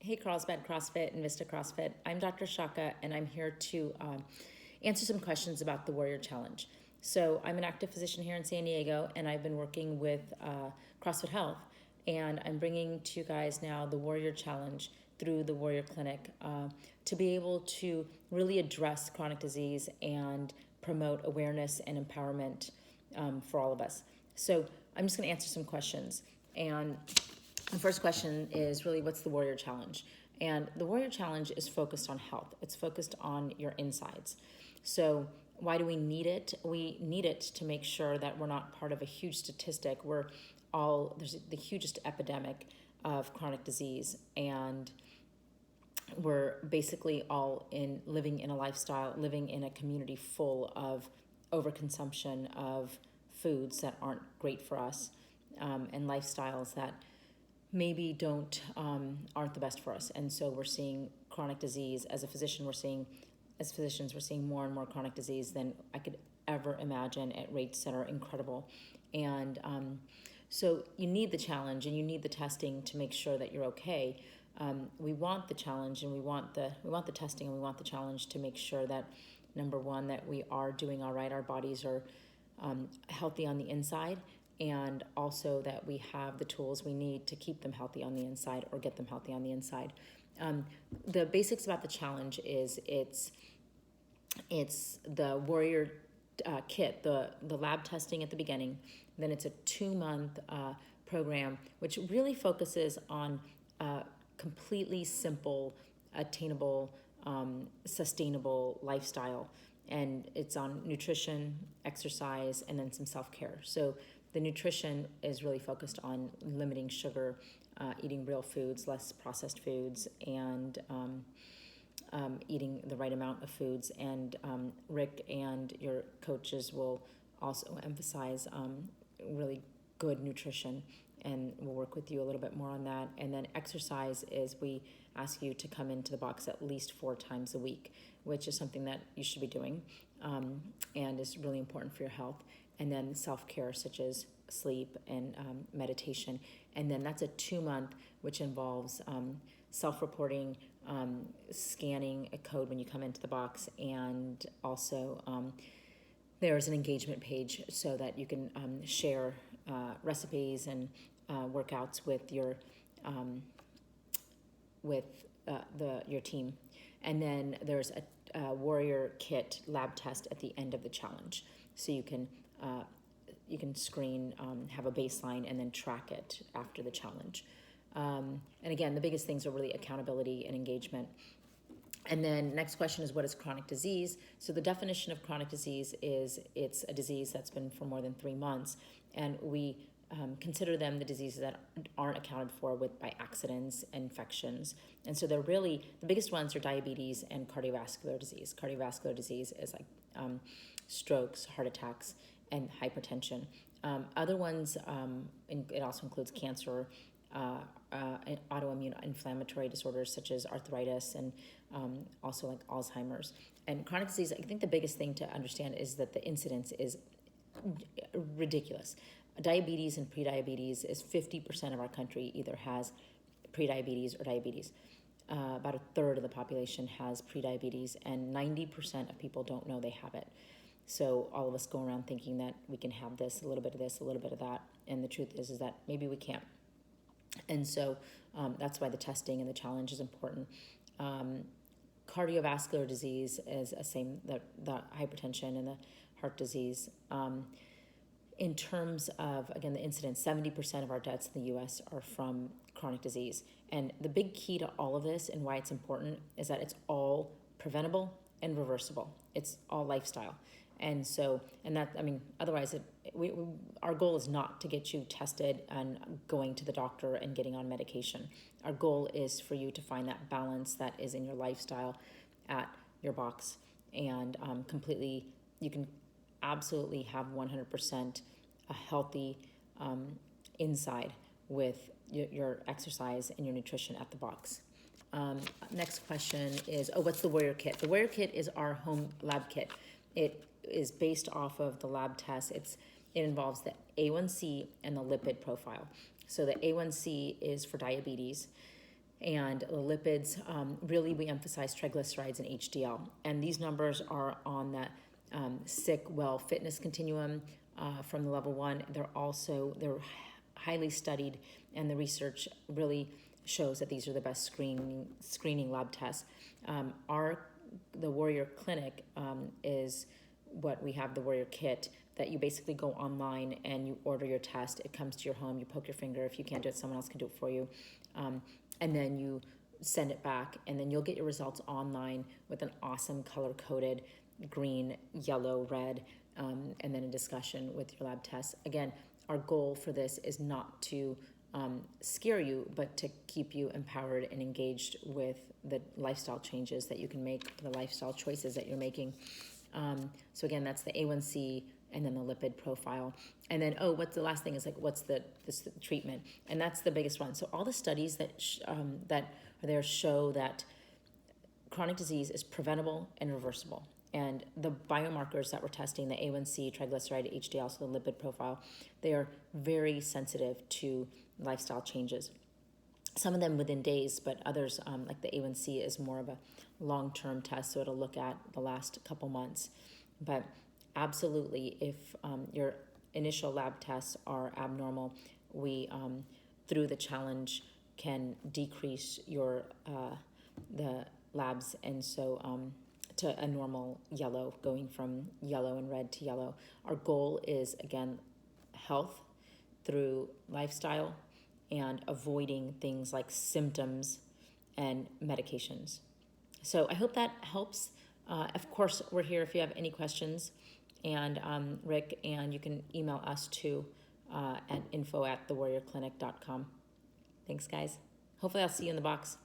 Hey, Carlsbad CrossFit and Vista CrossFit. I'm Dr. Shaka, and I'm here to answer some questions about the Warrior Challenge. So I'm an active physician here in San Diego, and I've been working with CrossFit Health, and I'm bringing to you guys now the Warrior Challenge through the Warrior Clinic to be able to really address chronic disease and promote awareness and empowerment for all of us. So I'm just going to answer some questions. And the first question is really, what's the Warrior Challenge? And the Warrior Challenge is focused on health. It's focused on your insides. So why do we need it? We need it to make sure that we're not part of a huge statistic. There's the hugest epidemic of chronic disease, and we're basically all living in a lifestyle, living in a community full of overconsumption of foods that aren't great for us, and lifestyles that maybe aren't the best for us. And so we're seeing chronic disease. As physicians, we're seeing more and more chronic disease than I could ever imagine, at rates that are incredible. And so you need the challenge and you need the testing to make sure that you're okay. We want the challenge, and we want the testing, and we want the challenge to make sure that, number one, that we are doing all right, our bodies are healthy on the inside, and also that we have the tools we need to keep them healthy on the inside, or get them healthy on the inside. The basics about the challenge is it's the Warrior kit, the lab testing at the beginning. Then it's a 2-month program, which really focuses on completely simple, attainable, sustainable lifestyle. And it's on nutrition, exercise, and then some self-care. So the nutrition is really focused on limiting sugar, eating real foods, less processed foods, and eating the right amount of foods. And Rick and your coaches will also emphasize really good nutrition, and we'll work with you a little bit more on that. And then exercise is, we ask you to come into the box at least 4 times a week, which is something that you should be doing, and is really important for your health. And then self-care, such as sleep and meditation. And then that's a 2-month, which involves self-reporting, scanning a code when you come into the box, and also there's an engagement page so that you can share recipes and workouts with your your team. And then there's a Warrior Kit lab test at the end of the challenge, so you can screen, have a baseline, and then track it after the challenge. And again, the biggest things are really accountability and engagement. And then next question is, what is chronic disease? So the definition of chronic disease is, it's a disease that's been for more than 3 months, and we consider them the diseases that aren't accounted for by accidents, infections. And so they're really, the biggest ones are diabetes and cardiovascular disease. Cardiovascular disease is like strokes, heart attacks, and hypertension. Other ones, it also includes cancer, autoimmune inflammatory disorders such as arthritis, and also like Alzheimer's. And chronic disease, I think the biggest thing to understand is that the incidence is ridiculous. Diabetes and prediabetes is 50% of our country either has prediabetes or diabetes. About a third of the population has prediabetes, and 90% of people don't know they have it. So all of us go around thinking that we can have this, a little bit of this, a little bit of that. And the truth is that maybe we can't. And so that's why the testing and the challenge is important. Cardiovascular disease is the same, the hypertension and the heart disease. In terms of, again, the incidence, 70% of our deaths in the U.S. are from chronic disease. And the big key to all of this, and why it's important, is that it's all preventable and reversible. It's all lifestyle. And so, otherwise, our goal is not to get you tested and going to the doctor and getting on medication. Our goal is for you to find that balance that is in your lifestyle at your box, and completely, you can absolutely have 100% a healthy inside with your exercise and your nutrition at the box. Next question is, what's the Warrior Kit? The Warrior Kit is our home lab kit. It is based off of the lab test. It involves the A1C and the lipid profile. So the A1C is for diabetes. And the lipids, really we emphasize triglycerides and HDL. And these numbers are on that sick, well, fitness continuum from the level 1. They're highly studied, and the research really shows that these are the best screening lab tests. The Warrior Clinic is what we have, the Warrior Kit, that you basically go online and you order your test. It comes to your home. You poke your finger. If you can't do it, someone else can do it for you. And then you send it back, and then you'll get your results online with an awesome color-coded green, yellow, red, and then a discussion with your lab tests. Again, our goal for this is not to scare you, but to keep you empowered and engaged with the lifestyle changes that you can make, the lifestyle choices that you're making. So again, that's the A1C and then the lipid profile. And then, what's the last thing is like, what's the treatment? And that's the biggest one. So all the studies that are there show that chronic disease is preventable and reversible. And the biomarkers that we're testing, the A1C, triglyceride, HDL, so the lipid profile, they are very sensitive to lifestyle changes. Some of them within days, but others, like the A1C, is more of a long-term test, so it'll look at the last couple months. But absolutely, if your initial lab tests are abnormal, we, through the challenge, can decrease your the labs, and so to a normal yellow, going from yellow and red to yellow. Our goal is, again, health through lifestyle and avoiding things like symptoms and medications. So I hope that helps. Of course, we're here if you have any questions, and Rick, and you can email us too at info@thewarriorclinic.com. Thanks, guys. Hopefully I'll see you in the box.